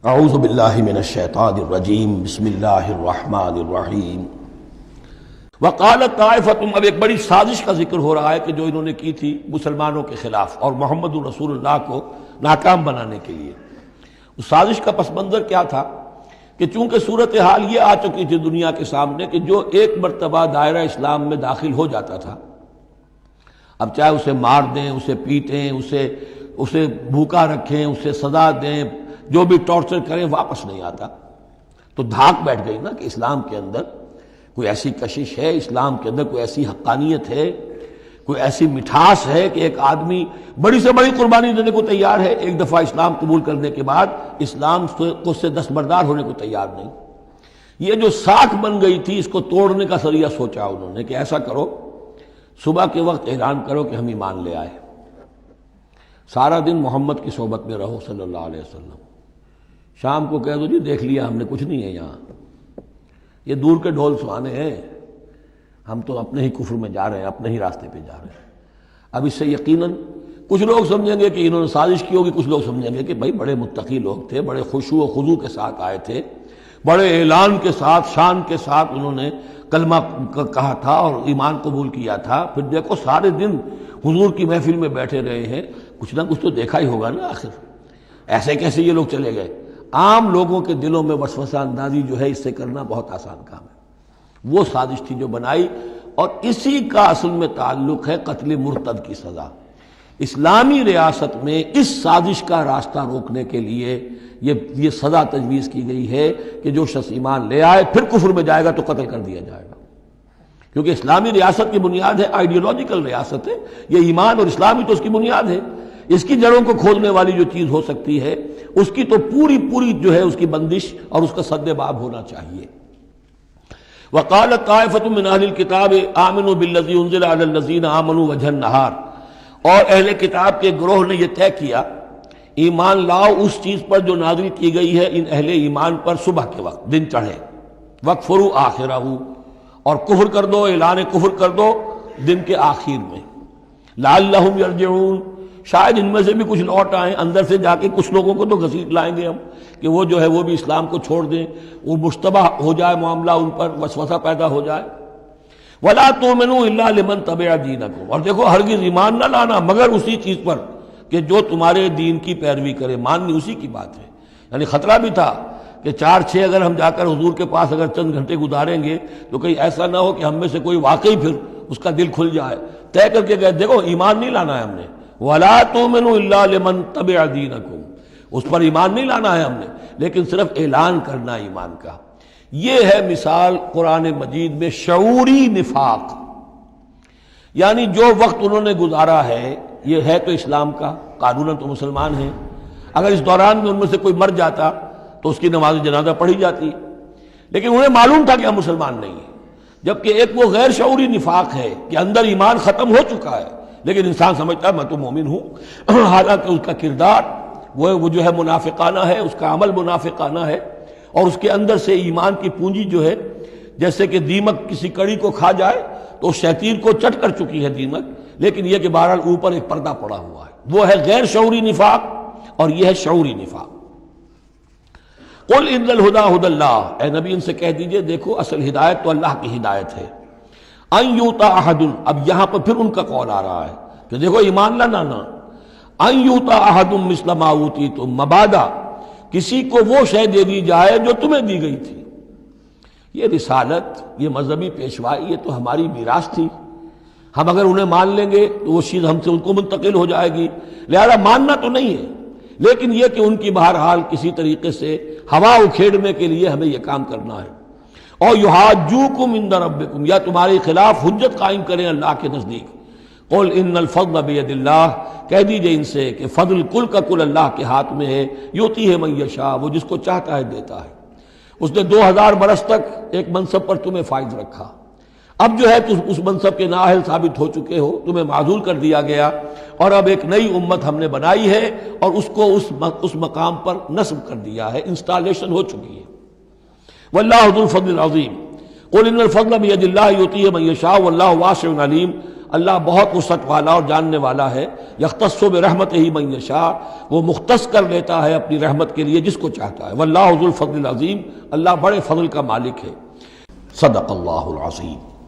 اعوذ باللہ من الشیطان الرجیم بسم اللہ الرحمن الرحیم وقالت طائفۃ، اب ایک بڑی سازش کا ذکر ہو رہا ہے کہ جو انہوں نے کی تھی مسلمانوں کے خلاف اور محمد رسول اللہ کو ناکام بنانے کے لیے۔ اس سازش کا پس منظر کیا تھا کہ چونکہ صورتحال یہ آ چکی تھی دنیا کے سامنے کہ جو ایک مرتبہ دائرہ اسلام میں داخل ہو جاتا تھا، اب چاہے اسے مار دیں، اسے پیٹیں، اسے بھوکا رکھیں، اسے سزا دیں، جو بھی ٹارچر کریں، واپس نہیں آتا۔ تو دھاک بیٹھ گئی نا کہ اسلام کے اندر کوئی ایسی کشش ہے، اسلام کے اندر کوئی ایسی حقانیت ہے، کوئی ایسی مٹھاس ہے کہ ایک آدمی بڑی سے بڑی قربانی دینے کو تیار ہے، ایک دفعہ اسلام قبول کرنے کے بعد اسلام کو سے دستبردار ہونے کو تیار نہیں۔ یہ جو ساکھ بن گئی تھی، اس کو توڑنے کا ذریعہ سوچا انہوں نے کہ ایسا کرو، صبح کے وقت اعلان کرو کہ ہم ایمان لے آئے، سارا دن محمد کی صحبت میں رہو صلی اللہ علیہ وسلم، شام کو کہہ دو جی دیکھ لیا ہم نے، کچھ نہیں ہے یہاں، یہ دور کے ڈھول سہانے ہیں، ہم تو اپنے ہی کفر میں جا رہے ہیں، اپنے ہی راستے پہ جا رہے ہیں۔ اب اس سے یقیناً کچھ لوگ سمجھیں گے کہ انہوں نے سازش کی ہوگی، کچھ لوگ سمجھیں گے کہ بھائی بڑے متقی لوگ تھے، بڑے خشوع و خضوع کے ساتھ آئے تھے، بڑے اعلان کے ساتھ، شان کے ساتھ انہوں نے کلمہ کہا تھا اور ایمان قبول کیا تھا، پھر دیکھو سارے دن حضور کی محفل میں بیٹھے رہے ہیں، کچھ نہ کچھ تو دیکھا ہی ہوگا نا آخر، ایسے کیسے یہ لوگ چلے گئے؟ عام لوگوں کے دلوں میں وسوسہ اندازی جو ہے اس سے کرنا بہت آسان کام ہے۔ وہ سازش تھی جو بنائی، اور اسی کا اصل میں تعلق ہے قتل مرتد کی سزا۔ اسلامی ریاست میں اس سازش کا راستہ روکنے کے لیے یہ سزا تجویز کی گئی ہے کہ جو شخص ایمان لے آئے پھر کفر میں جائے گا تو قتل کر دیا جائے گا، کیونکہ اسلامی ریاست کی بنیاد ہے، آئیڈیولوجیکل ریاست ہے یہ، ایمان اور اسلامی تو اس کی بنیاد ہے، اس کی جڑوں کو کھولنے والی جو چیز ہو سکتی ہے اس کی تو پوری جو ہے اس کی بندش اور اس کا سد باب ہونا چاہیے۔ وقالت طائفۃ من اہل الکتاب آمنوا بالذی انزل علی الذین آمنوا وجہ النہار، اور اہل کتاب کے گروہ نے یہ طے کیا ایمان لاؤ اس چیز پر جو نازل کی گئی ہے ان اہل ایمان پر صبح کے وقت، دن چڑھے، وَاکْفُرُوا آخِرَہُ، اور کفر کر دو، اعلان کفر کر دو دن کے آخر میں، لعلہم یرجعون، شاید ان میں سے بھی کچھ لوٹ آئیں، اندر سے جا کے کچھ لوگوں کو تو گھسیٹ لائیں گے ہم کہ وہ جو ہے وہ بھی اسلام کو چھوڑ دیں، وہ مشتبہ ہو جائے معاملہ، ان پر وسوسہ پیدا ہو جائے۔ وَلَا تُؤْمِنُوا إِلَّا لِمَنْ تَبِعَ دِينَكُمْ، اور دیکھو ہرگز ایمان نہ لانا مگر اسی چیز پر کہ جو تمہارے دین کی پیروی کرے، ماننی اسی کی بات ہے۔ یعنی خطرہ بھی تھا کہ 4-6 اگر ہم جا کر حضور کے پاس اگر چند گھنٹے گزاریں گے تو کہیں ایسا نہ ہو کہ ہم میں سے کوئی واقعی پھر اس کا دل کھل جائے، طے کر کے گئے دیکھو ایمان نہیں لانا ہے ہم نے، وَلَا تُؤْمِنُوا إِلَّا لِمَنْ تَبِعَ دِينَكُمْ، اس پر ایمان نہیں لانا ہے ہم نے، لیکن صرف اعلان کرنا ایمان کا۔ یہ ہے مثال قرآن مجید میں شعوری نفاق، یعنی جو وقت انہوں نے گزارا ہے یہ ہے تو اسلام کا، قانوناً تو مسلمان ہیں، اگر اس دوران میں ان میں سے کوئی مر جاتا تو اس کی نماز جنازہ پڑھی جاتی، لیکن انہیں معلوم تھا کہ ہم مسلمان نہیں ہیں۔ جبکہ ایک وہ غیر شعوری نفاق ہے کہ اندر ایمان ختم ہو چکا ہے لیکن انسان سمجھتا ہے میں تو مومن ہوں، حالانکہ اس کا کردار وہ جو ہے منافقانہ ہے، اس کا عمل منافقانہ ہے، اور اس کے اندر سے ایمان کی پونجی جو ہے جیسے کہ دیمک کسی کڑی کو کھا جائے تو شیطین کو چٹ کر چکی ہے دیمک، لیکن یہ کہ بہرحال اوپر ایک پردہ پڑا ہوا ہے، وہ ہے غیر شعوری نفاق اور یہ ہے شعوری نفاق۔ قل ان الہدی ھدی اللہ، اے نبی ان سے کہہ دیجئے دیکھو اصل ہدایت تو اللہ کی ہدایت ہے، ان یؤتی احد، اب یہاں پر پھر ان کا قول آ رہا ہے کہ دیکھو ایمان نہ لانا، ان یؤتی احد مثل ما اوتیتم، مبادا کسی کو وہ شے دے دی جائے جو تمہیں دی گئی تھی۔ یہ رسالت، یہ مذہبی پیشوائی، یہ تو ہماری میراث تھی، ہم اگر انہیں مان لیں گے تو وہ چیز ہم سے ان کو منتقل ہو جائے گی، لہذا ماننا تو نہیں ہے، لیکن یہ کہ ان کی بہرحال کسی طریقے سے ہوا اکھیڑنے کے لیے ہمیں یہ کام کرنا ہے۔ اور یحاجوکم عند ربکم، یا تمہارے خلاف حجت قائم کریں اللہ کے نزدیک۔ قل ان الفضل بید اللہ، کہہ دیجئے ان سے کہ فضل کل کا کل اللہ کے ہاتھ میں ہے، یؤتی ہے من یشاء، وہ جس کو چاہتا ہے دیتا ہے۔ اس نے 2000 برس تک ایک منصب پر تمہیں فائز رکھا، اب جو ہے تم اس منصب کے نااہل ثابت ہو چکے ہو، تمہیں معزول کر دیا گیا، اور اب ایک نئی امت ہم نے بنائی ہے اور اس کو اس مقام پر نصب کر دیا ہے، انسٹالیشن ہو چکی ہے۔ واللہ ذو الفضل العظیم، قل ان الفضل بید اللہ یؤتیہ من یشاء واللہ واسع علیم، اللہ بہت وسعت والا اور جاننے والا ہے، یختص برحمتہ من یشاء، وہ مختص کر لیتا ہے اپنی رحمت کے لیے جس کو چاہتا ہے، واللہ ذو الفضل العظیم، اللہ بڑے فضل کا مالک ہے۔ صدق اللہ العظیم۔